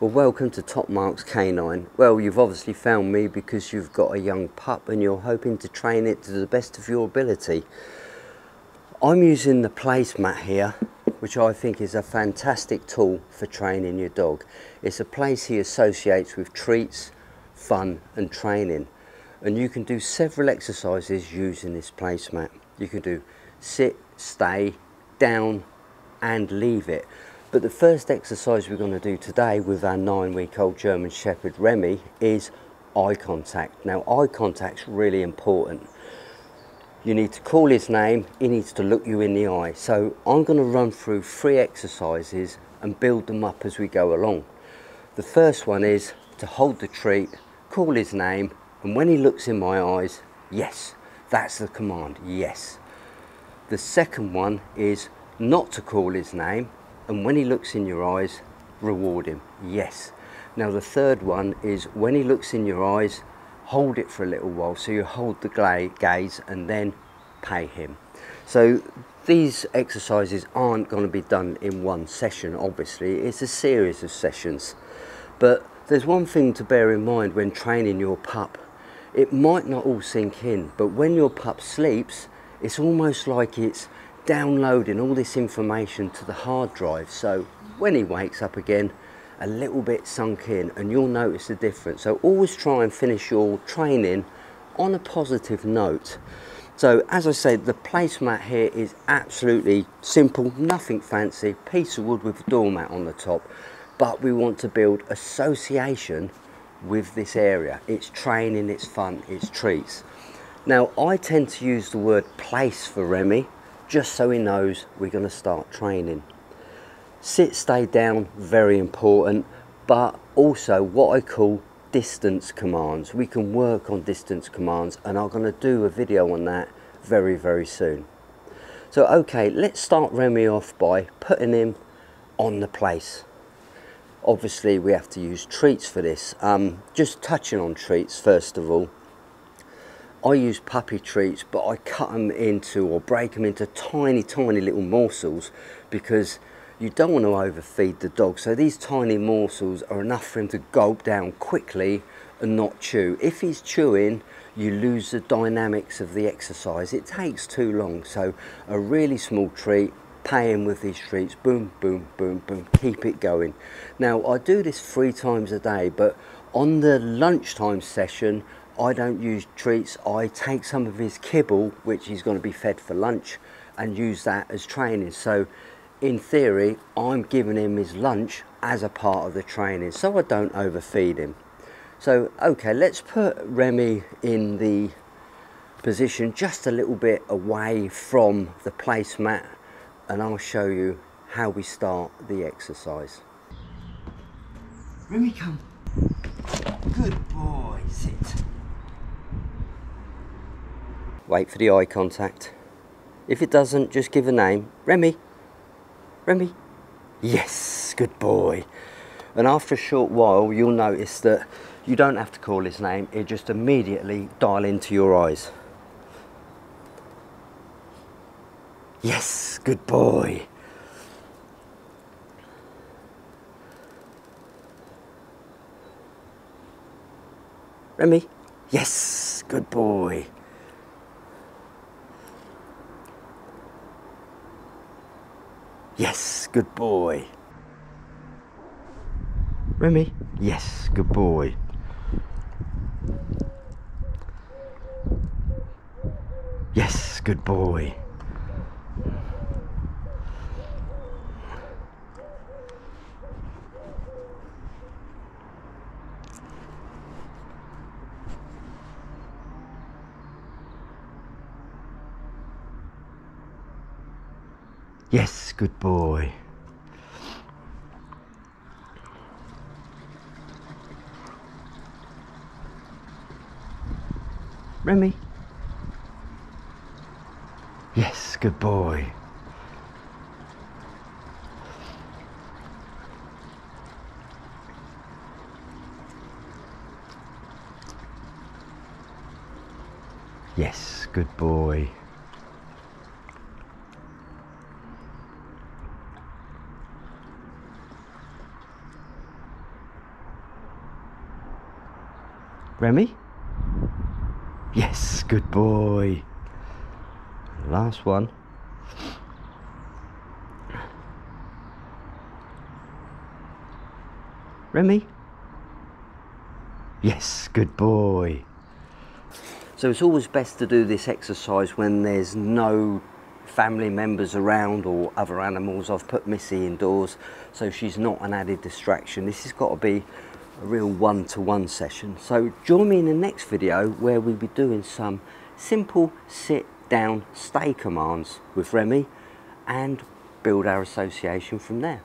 Well, welcome to Top Marks Canine. Well, you've obviously found me because you've got a young pup and you're hoping to train it to the best of your ability. I'm using the placemat here, which I think is a fantastic tool for training your dog. It's a place he associates with treats, fun and training. And you can do several exercises using this placemat. You can do sit, stay, down and leave it. But the first exercise we're going to do today with our 9-week-old German Shepherd Remy is eye contact. Now, eye contact's really important. You need to call his name, he needs to look you in the eye. So I'm going to run through 3 exercises and build them up as we go along. The first one is to hold the treat, call his name, and when he looks in my eyes, yes, that's the command, yes. The second one is not to call his name, and when he looks in your eyes, reward him, yes. Now the third one is when he looks in your eyes, hold it for a little while. So you hold the gaze and then pay him. So these exercises aren't going to be done in one session, obviously. It's a series of sessions. But there's one thing to bear in mind when training your pup. It might not all sink in, but when your pup sleeps, it's almost like it's downloading all this information to the hard drive. So when he wakes up again, a little bit sunk in, and you'll notice the difference. So always try and finish your training on a positive note. So as I said, the placemat here is absolutely simple, nothing fancy, piece of wood with a doormat on the top, but we want to build association with this area. It's training, it's fun, it's treats. Now I tend to use the word place for Remy, just so he knows we're going to start training. Sit, stay down, very important, but also what I call distance commands. We can work on distance commands, and I'm going to do a video on that very, very soon. So okay, let's start Remy off by putting him on the place. Obviously we have to use treats for this. Just touching on treats first of all. I use puppy treats, but I cut them into or break them into tiny little morsels because you don't want to overfeed the dog. So these tiny morsels are enough for him to gulp down quickly and not chew. If he's chewing, you lose the dynamics of the exercise. It takes too long. So a really small treat, pay him with these treats, boom, boom, boom, boom, keep it going. Now I do this 3 times a day, but on the lunchtime session, I don't use treats. I take some of his kibble, which he's going to be fed for lunch, and use that as training. So in theory, I'm giving him his lunch as a part of the training, so I don't overfeed him. So okay, let's put Remy in the position just a little bit away from the placemat, and I'll show you how we start the exercise. Remy, come. Good boy, sit. Wait for the eye contact. If it doesn't, just give a name. Remy. Remy. Yes, good boy. And after a short while, you'll notice that you don't have to call his name. It just immediately dial into your eyes. Yes, good boy. Remy. Yes, good boy. Yes, good boy. Remy. Yes, good boy. Yes, good boy. Yes, good boy. Remy. Yes, good boy. Yes, good boy. Remy? Yes, good boy. Last one. Remy? Yes, good boy. So it's always best to do this exercise when there's no family members around or other animals. I've put Missy indoors so she's not an added distraction. This has got to be a real one-to-one session. So join me in the next video where we'll be doing some simple sit, down, stay commands with Remy and build our association from there.